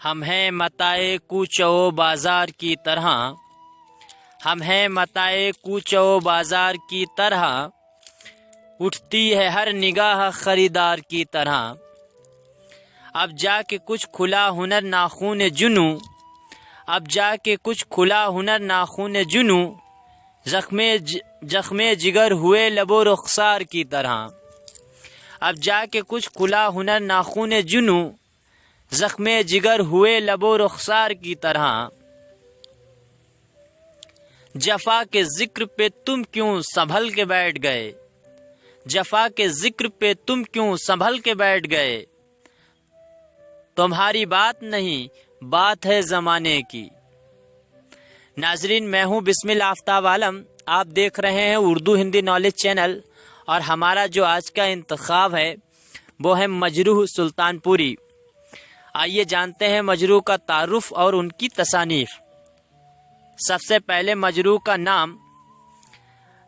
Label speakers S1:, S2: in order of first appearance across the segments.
S1: ہم ہیں متائے کوچ و بازار کی طرح، ہم ہیں متائے کوچ و بازار کی طرح، اٹھتی ہے ہر نگاہ خریدار کی طرح۔ اب جا کے کچھ کھلا ہنر ناخون جنو، اب جا کے کچھ کھلا ہنر ناخون جنو، زخم جگر ہوئے لب و رخسار کی طرح۔ اب جا کے کچھ کھلا ہنر ناخون جنو، زخم جگر ہوئے لب و رخسار کی طرح۔ جفا کے ذکر پہ تم کیوں سنبھل کے بیٹھ گئے، جفا کے ذکر پہ تم کیوں سنبھل کے بیٹھ گئے، تمہاری بات نہیں بات ہے زمانے کی۔ ناظرین، میں ہوں بسمل آفتاب عالم، آپ دیکھ رہے ہیں اردو ہندی نالج چینل، اور ہمارا جو آج کا انتخاب ہے وہ ہے مجروح سلطان پوری۔ آئیے جانتے ہیں مجروح کا تعارف اور ان کی تصانیف۔ سب سے پہلے مجروح کا نام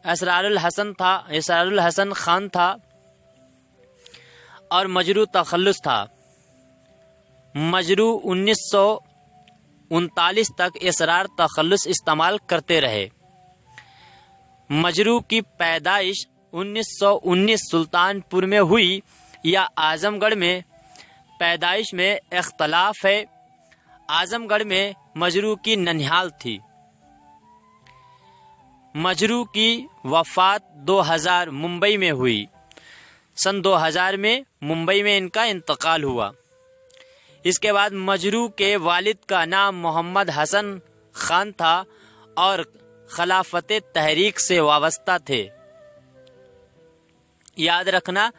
S1: اسرار الحسن خان تھا اور مجروح تخلص تھا۔ مجروح 1939 تک اسرار تخلص استعمال کرتے رہے۔ مجروح کی پیدائش 1919 سلطان پور میں ہوئی یا اعظم گڑھ میں، پیدائش میں اختلاف ہے۔ اعظم گڑھ میں مجروح کی ننھیال تھی۔ مجروح کی وفات 2000 ممبئی میں ہوئی۔ سن 2000 میں ممبئی میں ان کا انتقال ہوا۔ اس کے بعد مجروح کے والد کا نام محمد حسن خان تھا اور خلافت تحریک سے وابستہ تھے۔ یاد رکھنا،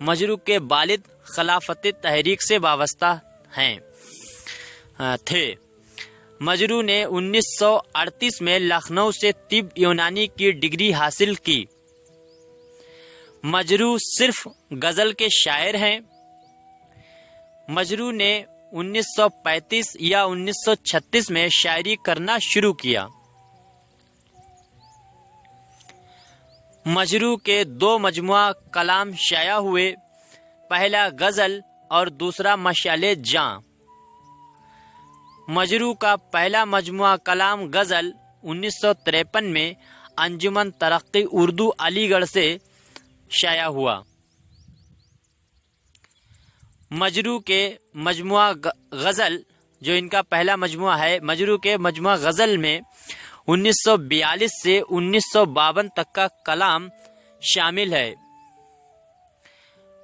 S1: مجروح کے والد خلافت تحریک سے وابستہ تھے۔ مجروح نے 1938 میں لکھنؤ سے طب یونانی کی ڈگری حاصل کی۔ مجروح صرف غزل کے شاعر ہیں۔ مجروح نے 1935 یا 1936 میں شاعری کرنا شروع کیا۔ مجروح کے 2 مجموعہ کلام شائع ہوئے، پہلا غزل اور دوسرا مشعل جاں۔ مجروح کا پہلا مجموعہ کلام غزل 1953 میں انجمن ترقی اردو علی گڑھ سے شائع ہوا۔ مجروح کے مجموعہ غزل، جو ان کا پہلا مجموعہ ہے، مجروح کے مجموعہ غزل میں 1942 سے 1952 تک کا کلام شامل ہے۔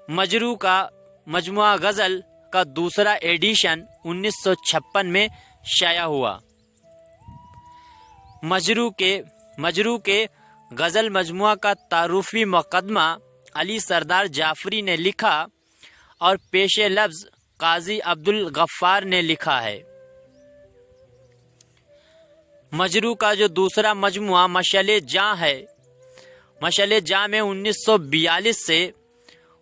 S1: مجروح کا مجموعہ غزل کا دوسرا ایڈیشن 1956 میں شائع ہوا۔ مجروح کے غزل مجموعہ کا تعارفی مقدمہ علی سردار جعفری نے لکھا اور پیش لفظ قاضی عبدالغفار نے لکھا ہے۔ مجروح کا جو دوسرا مجموعہ مشعل جاں ہے، مشعل جاں میں 1942 سے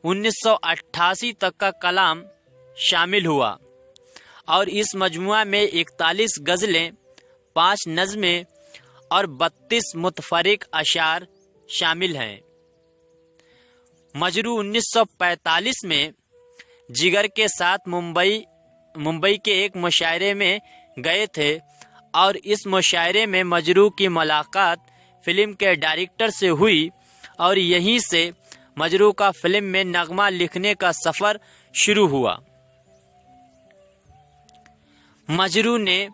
S1: 1988 تک کا کلام شامل ہوا، اور اس مجموعہ میں 41 غزلیں، 5 نظمیں اور 32 متفرق اشعار شامل ہیں۔ مجروح 1945 میں جگر کے ساتھ ممبئی کے ایک مشاعرے میں گئے تھے، اور اس مشاعرے میں مجروح کی ملاقات فلم کے ڈائریکٹر سے ہوئی، اور یہیں سے مجروح کا فلم میں نغمہ لکھنے کا سفر شروع ہوا۔ مجروح نے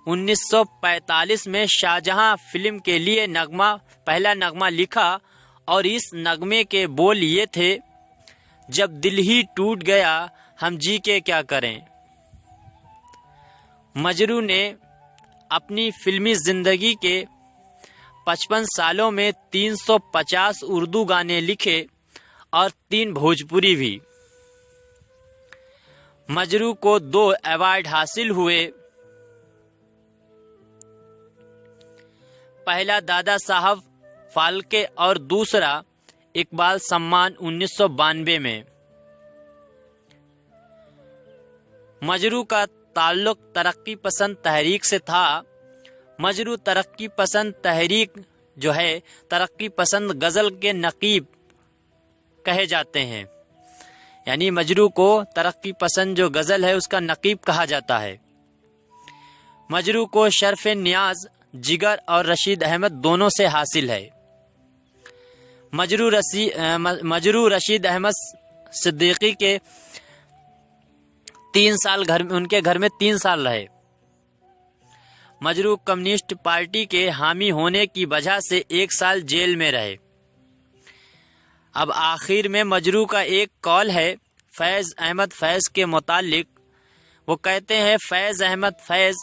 S1: 1945 میں شاہجہاں فلم کے لیے پہلا نغمہ لکھا، اور اس نغمے کے بول یہ تھے: جب دل ہی ٹوٹ گیا ہم جی کے کیا کریں۔ مجروح نے اپنی فلمی زندگی کے 55 سالوں میں 350 اردو گانے لکھے اور 3 بھوجپوری بھی۔ مجروح کو 2 ایوارڈ حاصل ہوئے، پہلا دادا صاحب پھالکے اور دوسرا اقبال سمان 1992 میں۔ مجروح کا تعلق ترقی پسند تحریک سے تھا۔ مجروح ترقی پسند تحریک جو ہے، ترقی پسند غزل کے نقیب کہے جاتے ہیں، یعنی مجروح کو ترقی پسند جو غزل ہے اس کا نقیب کہا جاتا ہے۔ مجروح کو شرف نیاز جگر اور رشید احمد دونوں سے حاصل ہے۔ مجروح رشید احمد صدیقی کے 3 سال ان کے گھر میں 3 سال رہے۔ مجروح کمیونسٹ پارٹی کے حامی ہونے کی وجہ سے 1 سال جیل میں رہے۔ اب آخر میں مجروح کا ایک قول ہے فیض احمد فیض کے متعلق۔ وہ کہتے ہیں فیض احمد فیض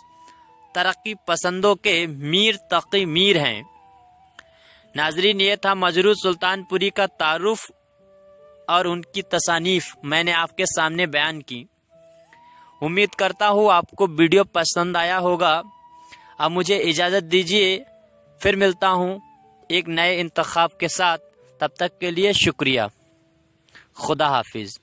S1: ترقی پسندوں کے میر تقی میر ہیں۔ ناظرین، یہ تھا مجروح سلطان پوری کا تعارف اور ان کی تصانیف میں نے آپ کے سامنے بیان کی۔ امید کرتا ہوں آپ کو ویڈیو پسند آیا ہوگا۔ اب مجھے اجازت دیجیے، پھر ملتا ہوں ایک نئے انتخاب کے ساتھ۔ تب تک کے لیے شکریہ۔ خدا حافظ۔